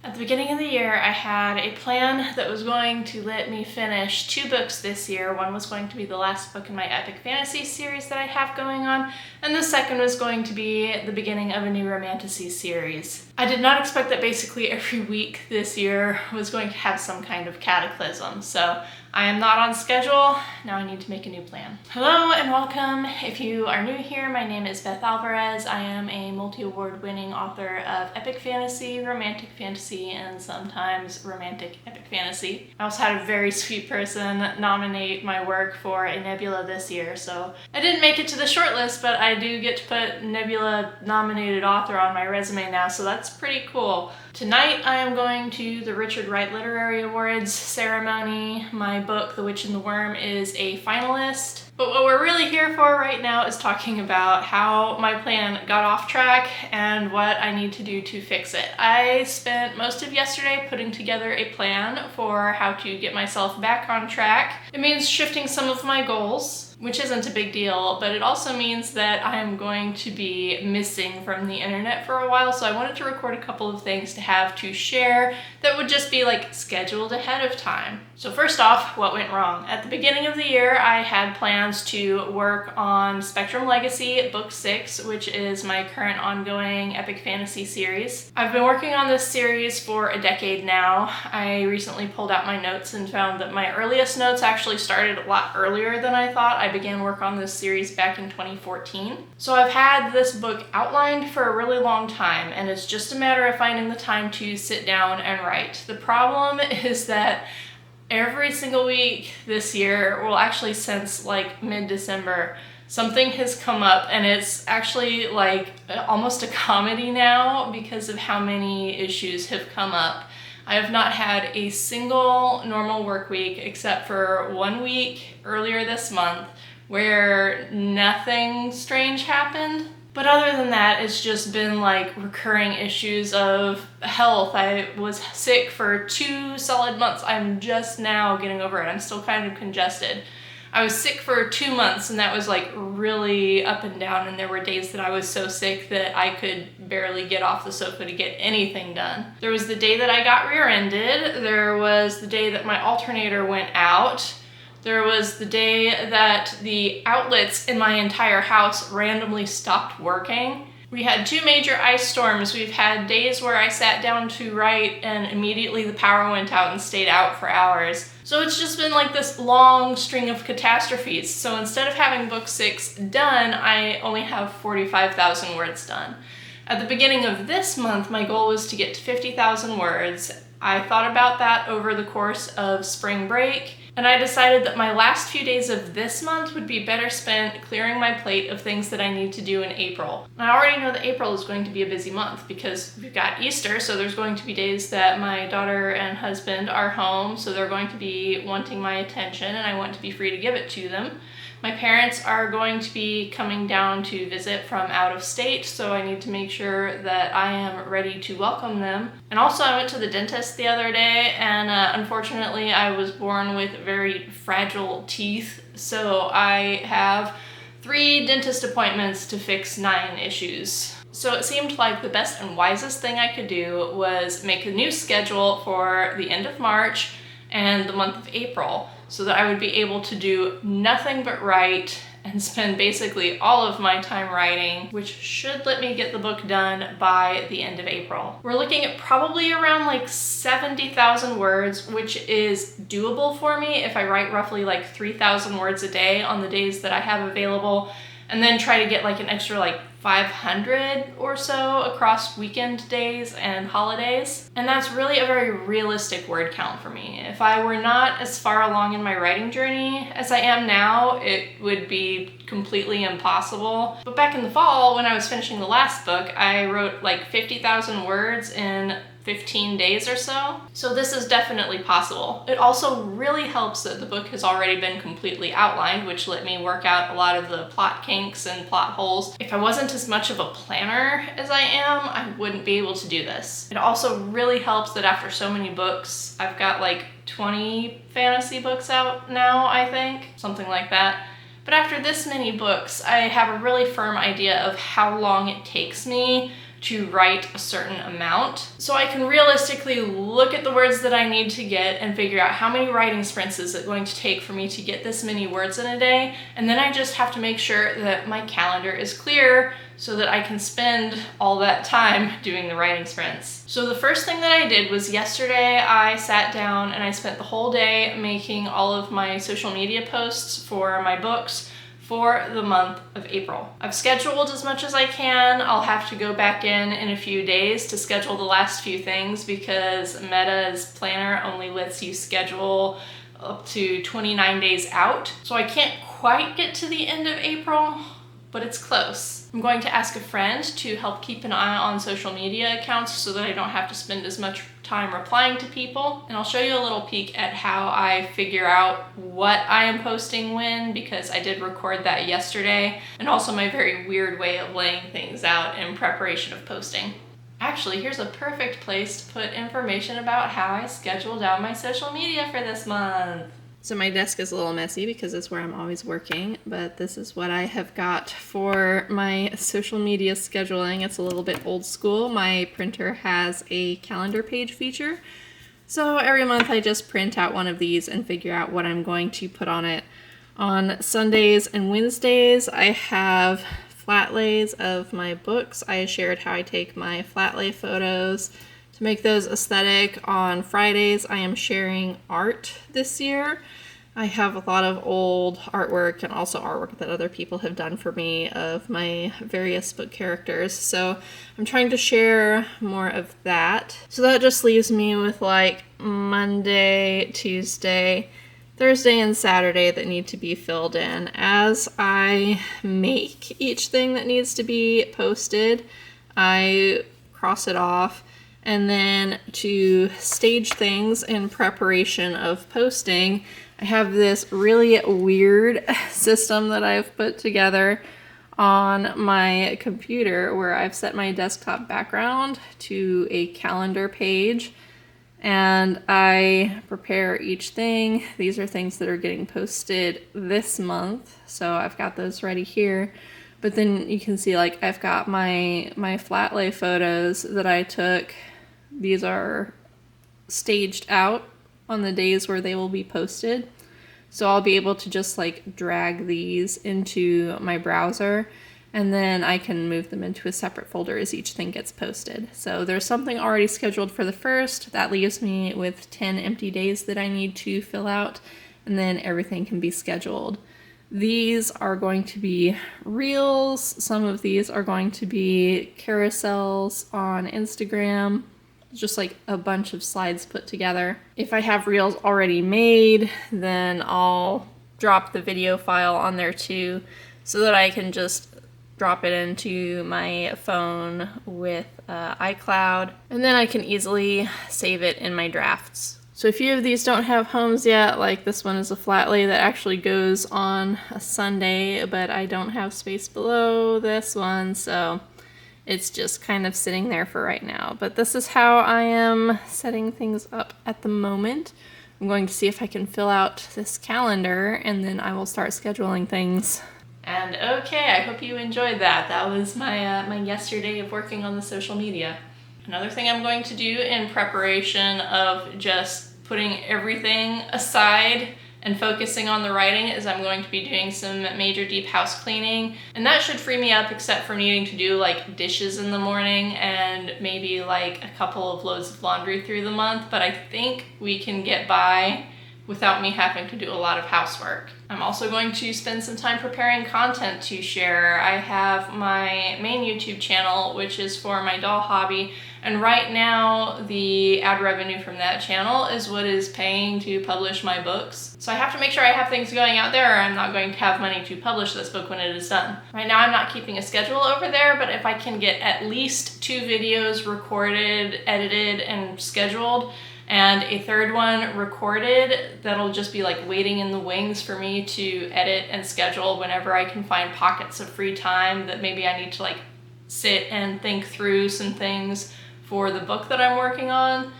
At the beginning of the year, I had a plan that was going to let me finish 2 books this year. One was going to be the last book in my epic fantasy series that I have going on, and the second was going to be the beginning of a new romantasy series. I did not expect that basically every week this year was going to have some kind of cataclysm, so I am not on schedule. Now I need to make a new plan. Hello and welcome. If you are new here, my name is Beth Alvarez. I am a multi-award winning author of epic fantasy, romantic fantasy, and sometimes romantic epic fantasy. I also had a very sweet person nominate my work for a Nebula this year, so I didn't make it to the shortlist, but I do get to put Nebula nominated author on my resume now, so that's pretty cool. Tonight I am going to the Richard Wright Literary Awards ceremony. My book, The Witch and the Worm, is a finalist. But what we're really here for right now is talking about how my plan got off track and what I need to do to fix it. I spent most of yesterday putting together a plan for how to get myself back on track. It means shifting some of my goals, which isn't a big deal, but it also means that I am going to be missing from the internet for a while, so I wanted to record a couple of things to have to share that would just be like scheduled ahead of time. So first off, what went wrong? At the beginning of the year, I had plans to work on Spectrum Legacy Book 6, which is my current ongoing epic fantasy series. I've been working on this series for a decade now. I recently pulled out my notes and found that my earliest notes actually started a lot earlier than I thought. I began work on this series back in 2014. So I've had this book outlined for a really long time, and it's just a matter of finding the time to sit down and write. The problem is that every single week this year, well actually since like mid-December, something has come up, and it's actually like almost a comedy now because of how many issues have come up. I have not had a single normal work week except for 1 week earlier this month where nothing strange happened. But other than that, it's just been like recurring issues of health. I was sick for 2 solid months. I'm just now getting over it. I'm still kind of congested. I was sick for 2 months, and that was like really up and down, and there were days that I was so sick that I could barely get off the sofa to get anything done. There was the day that I got rear-ended. There was the day that my alternator went out. There was the day that the outlets in my entire house randomly stopped working. We had 2 major ice storms. We've had days where I sat down to write and immediately the power went out and stayed out for hours. So it's just been like this long string of catastrophes. So instead of having book 6 done, I only have 45,000 words done. At the beginning of this month, my goal was to get to 50,000 words. I thought about that over the course of spring break, and I decided that my last few days of this month would be better spent clearing my plate of things that I need to do in April. And I already know that April is going to be a busy month because we've got Easter, so there's going to be days that my daughter and husband are home, so they're going to be wanting my attention, and I want to be free to give it to them. My parents are going to be coming down to visit from out of state, so I need to make sure that I am ready to welcome them. And also I went to the dentist the other day, and unfortunately I was born with very fragile teeth, so I have 3 dentist appointments to fix 9 issues. So it seemed like the best and wisest thing I could do was make a new schedule for the end of March and the month of April, so that I would be able to do nothing but write and spend basically all of my time writing, which should let me get the book done by the end of April. We're looking at probably around like 70,000 words, which is doable for me if I write roughly like 3,000 words a day on the days that I have available, and then try to get like an extra like 500 or so across weekend days and holidays. And that's really a very realistic word count for me. If I were not as far along in my writing journey as I am now, it would be completely impossible. But back in the fall, when I was finishing the last book, I wrote like 50,000 words in 15 days or so. So this is definitely possible. It also really helps that the book has already been completely outlined, which let me work out a lot of the plot kinks and plot holes. If I wasn't as much of a planner as I am, I wouldn't be able to do this. It also really helps that after so many books, I've got like 20 fantasy books out now, I think, something like that. But after this many books, I have a really firm idea of how long it takes me to write a certain amount. So I can realistically look at the words that I need to get and figure out how many writing sprints is it going to take for me to get this many words in a day. And then I just have to make sure that my calendar is clear so that I can spend all that time doing the writing sprints. So the first thing that I did was yesterday I sat down and I spent the whole day making all of my social media posts for my books for the month of April. I've scheduled as much as I can. I'll have to go back in a few days to schedule the last few things because Meta's planner only lets you schedule up to 29 days out. So I can't quite get to the end of April, but it's close. I'm going to ask a friend to help keep an eye on social media accounts so that I don't have to spend as much time replying to people. And I'll show you a little peek at how I figure out what I am posting when, because I did record that yesterday, and also my very weird way of laying things out in preparation of posting. Actually, here's a perfect place to put information about how I scheduled out my social media for this month. So my desk is a little messy because it's where I'm always working, but this is what I have got for my social media scheduling. It's a little bit old school. My printer has a calendar page feature. So every month I just print out one of these and figure out what I'm going to put on it. On Sundays and Wednesdays, I have flat lays of my books. I shared how I take my flat lay photos to make those aesthetic. On Fridays, I am sharing art this year. I have a lot of old artwork and also artwork that other people have done for me of my various book characters. So I'm trying to share more of that. So that just leaves me with like Monday, Tuesday, Thursday, and Saturday that need to be filled in. As I make each thing that needs to be posted, I cross it off. And then to stage things in preparation of posting, I have this really weird system that I've put together on my computer where I've set my desktop background to a calendar page and I prepare each thing. These are things that are getting posted this month, so I've got those ready here. But then you can see like I've got my flat lay photos that I took. These are staged out on the days where they will be posted. So I'll be able to just like drag these into my browser and then I can move them into a separate folder as each thing gets posted. So there's something already scheduled for the first. That leaves me with 10 empty days that I need to fill out, and then everything can be scheduled. These are going to be reels. Some of these are going to be carousels on Instagram. Just like a bunch of slides put together. If I have reels already made, then I'll drop the video file on there too so that I can just drop it into my phone with iCloud, and then I can easily save it in my drafts. So a few of these don't have homes yet, like this one is a flat lay that actually goes on a Sunday, but I don't have space below this one, so it's just kind of sitting there for right now. But this is how I am setting things up at the moment. I'm going to see if I can fill out this calendar and then I will start scheduling things. And okay, I hope you enjoyed that. That was my yesterday of working on the social media. Another thing I'm going to do in preparation of just putting everything aside and focusing on the writing is I'm going to be doing some major deep house cleaning, and that should free me up except for needing to do like dishes in the morning and maybe like a couple of loads of laundry through the month, but I think we can get by without me having to do a lot of housework. I'm also going to spend some time preparing content to share. I have my main YouTube channel, which is for my doll hobby, and right now the ad revenue from that channel is what is paying to publish my books. So I have to make sure I have things going out there or I'm not going to have money to publish this book when it is done. Right now I'm not keeping a schedule over there, but if I can get at least 2 videos recorded, edited, and scheduled, and a third one recorded that'll just be like waiting in the wings for me to edit and schedule whenever I can find pockets of free time that maybe I need to like sit and think through some things for the book that I'm working on,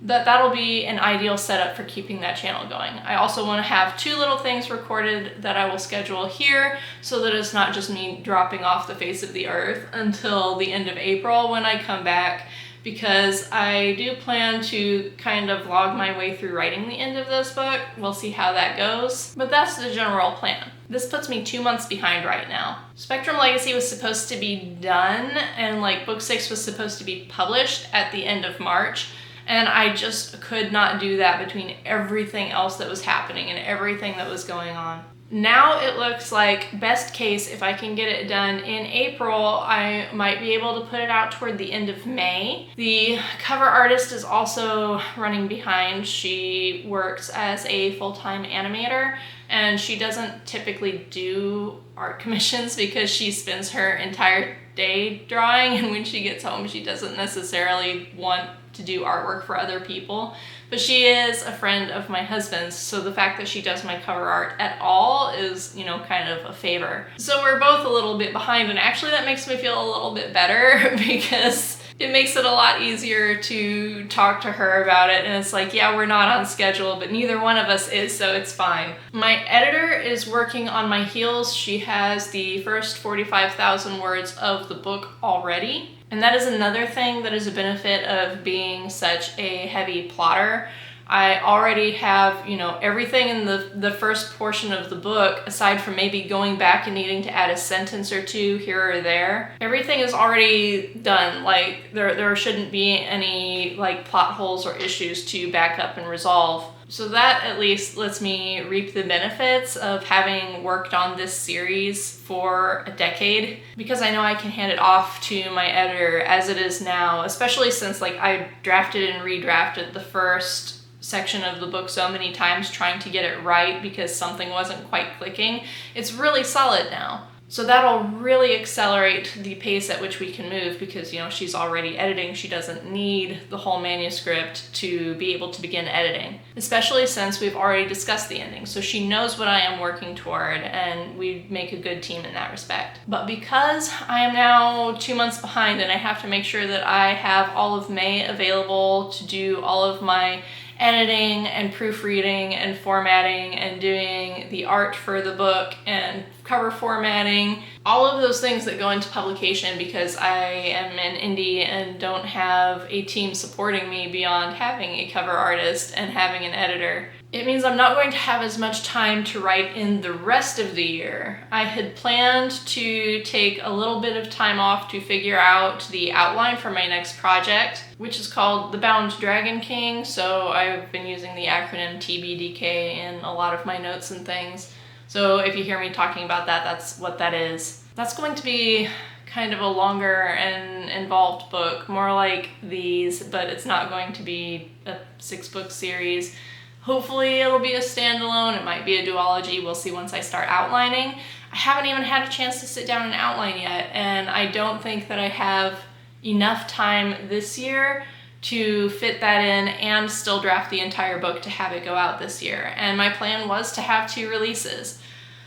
that'll be an ideal setup for keeping that channel going. I also want to have 2 little things recorded that I will schedule here so that it's not just me dropping off the face of the earth until the end of April when I come back, because I do plan to kind of vlog my way through writing the end of this book. We'll see how that goes, but that's the general plan. This puts me 2 months behind right now. Spectrum Legacy was supposed to be done, and like book 6 was supposed to be published at the end of March, and I just could not do that between everything else that was happening and everything that was going on. Now it looks like, best case, if I can get it done in April, I might be able to put it out toward the end of May. The cover artist is also running behind. She works as a full-time animator, and she doesn't typically do art commissions because she spends her entire day drawing, and when she gets home she doesn't necessarily want to do artwork for other people. But she is a friend of my husband's, so the fact that she does my cover art at all is, you know, kind of a favor. So we're both a little bit behind, and actually that makes me feel a little bit better because it makes it a lot easier to talk to her about it, and it's like, yeah, we're not on schedule, but neither one of us is, so it's fine. My editor is working on my heels. She has the first 45,000 words of the book already. And that is another thing that is a benefit of being such a heavy plotter. I already have, you know, everything in the first portion of the book, aside from maybe going back and needing to add a sentence or two here or there. Everything is already done. Like, there shouldn't be any, like, plot holes or issues to back up and resolve. So that at least lets me reap the benefits of having worked on this series for a decade, because I know I can hand it off to my editor as it is now, especially since, like, I drafted and redrafted the first section of the book so many times trying to get it right because something wasn't quite clicking. It's really solid now. So that'll really accelerate the pace at which we can move because, you know, she's already editing. She doesn't need the whole manuscript to be able to begin editing, especially since we've already discussed the ending. So she knows what I am working toward, and we make a good team in that respect. But because I am now 2 months behind and I have to make sure that I have all of May available to do all of my editing and proofreading and formatting and doing the art for the book and cover formatting, all of those things that go into publication, because I am an indie and don't have a team supporting me beyond having a cover artist and having an editor. It means I'm not going to have as much time to write in the rest of the year. I had planned to take a little bit of time off to figure out the outline for my next project, which is called The Bound Dragon King. So I've been using the acronym TBDK in a lot of my notes and things. So if you hear me talking about that, that's what that is. That's going to be kind of a longer and involved book, more like these, but it's not going to be a 6-book series. Hopefully it'll be a standalone, it might be a duology, we'll see once I start outlining. I haven't even had a chance to sit down and outline yet, and I don't think that I have enough time this year to fit that in and still draft the entire book to have it go out this year. And my plan was to have 2 releases.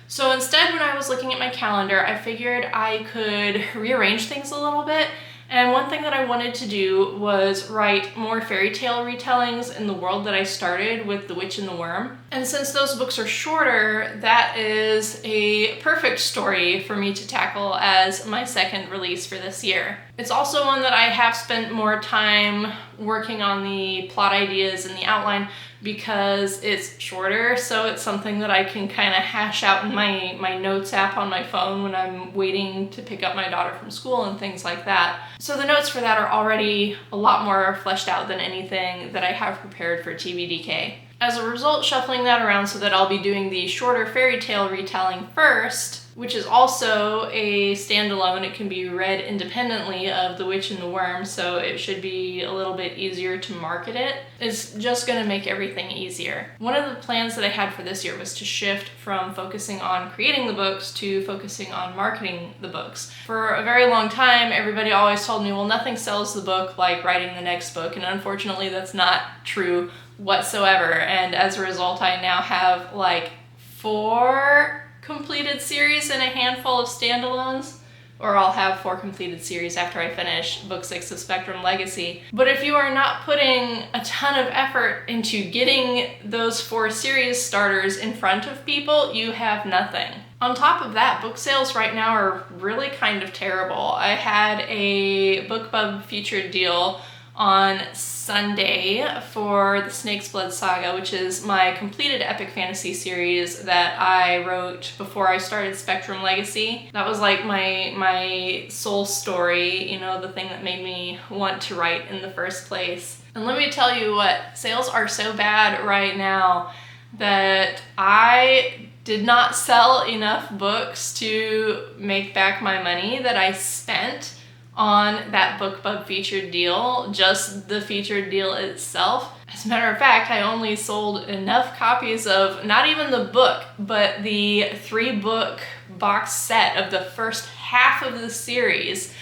So instead, when I was looking at my calendar, I figured I could rearrange things a little bit. And one thing that I wanted to do was write more fairy tale retellings in the world that I started with The Witch and the Worm. And since those books are shorter, that is a perfect story for me to tackle as my second release for this year. It's also one that I have spent more time working on the plot ideas and the outline because it's shorter, so it's something that I can kind of hash out in my notes app on my phone when I'm waiting to pick up my daughter from school and things like that. So the notes for that are already a lot more fleshed out than anything that I have prepared for TBDK. As a result, shuffling that around so that I'll be doing the shorter fairy tale retelling first, which is also a standalone. It can be read independently of The Witch and the Worm, so it should be a little bit easier to market it. It's just going to make everything easier. One of the plans that I had for this year was to shift from focusing on creating the books to focusing on marketing the books. For a very long time, everybody always told me, well, nothing sells the book like writing the next book, and unfortunately that's not true whatsoever. And as a result, I now have like 4 completed series and a handful of standalones, or I'll have 4 completed series after I finish book 6 of Spectrum Legacy. But if you are not putting a ton of effort into getting those 4 series starters in front of people, you have nothing. On top of that, book sales right now are really kind of terrible. I had a BookBub featured deal on Sunday for the Snake's Blood Saga, which is my completed epic fantasy series that I wrote before I started Spectrum Legacy. That was like my soul story, you know, the thing that made me want to write in the first place. And let me tell you what, sales are so bad right now that I did not sell enough books to make back my money that I spent on that BookBub featured deal, just the featured deal itself. As a matter of fact, I only sold enough copies of not even the book, but the 3-book box set of the first half of the series.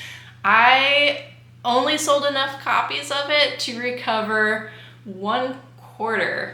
I only sold enough copies of it to recover 1/4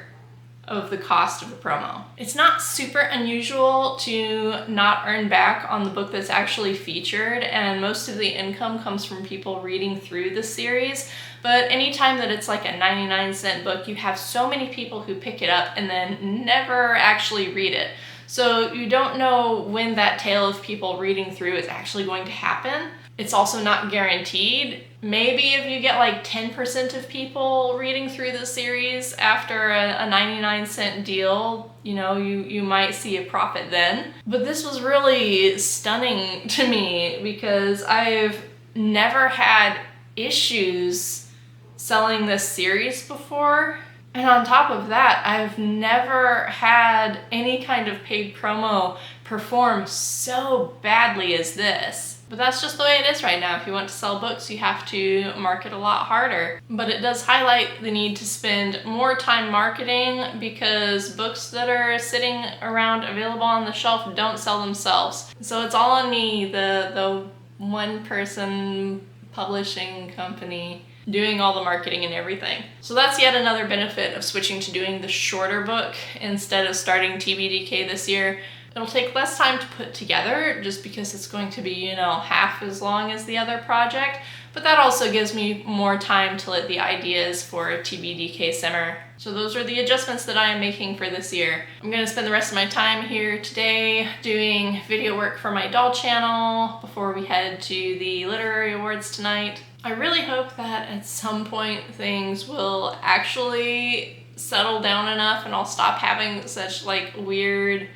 of the cost of the promo. It's not super unusual to not earn back on the book that's actually featured, and most of the income comes from people reading through the series. But anytime that it's like a 99-cent book, you have so many people who pick it up and then never actually read it. So you don't know when that tail of people reading through is actually going to happen. It's also not guaranteed. Maybe if you get like 10% of people reading through the series after a 99-cent deal, you know, you might see a profit then. But this was really stunning to me because I've never had issues selling this series before. And on top of that, I've never had any kind of paid promo perform so badly as this. But that's just the way it is right now. If you want to sell books, you have to market a lot harder. But it does highlight the need to spend more time marketing because books that are sitting around available on the shelf don't sell themselves. So it's all on me, the one-person publishing company doing all the marketing and everything. So that's yet another benefit of switching to doing the shorter book instead of starting TBDK this year. It'll take less time to put together just because it's going to be, you know, half as long as the other project, but that also gives me more time to let the ideas for TBDK simmer. So those are the adjustments that I am making for this year. I'm going to spend the rest of my time here today doing video work for my doll channel before we head to the literary awards tonight. I really hope that at some point things will actually settle down enough and I'll stop having such like weird,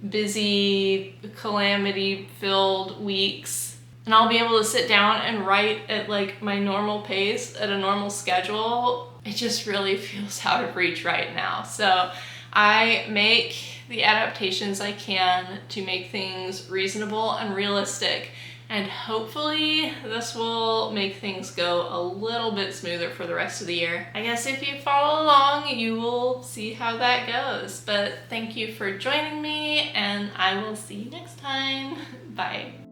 busy, calamity-filled weeks. And I'll be able to sit down and write at like my normal pace, at a normal schedule. It just really feels out of reach right now. So I make the adaptations I can to make things reasonable and realistic. And hopefully this will make things go a little bit smoother for the rest of the year. I guess if you follow along, you will see how that goes. But thank you for joining me, and I will see you next time. Bye.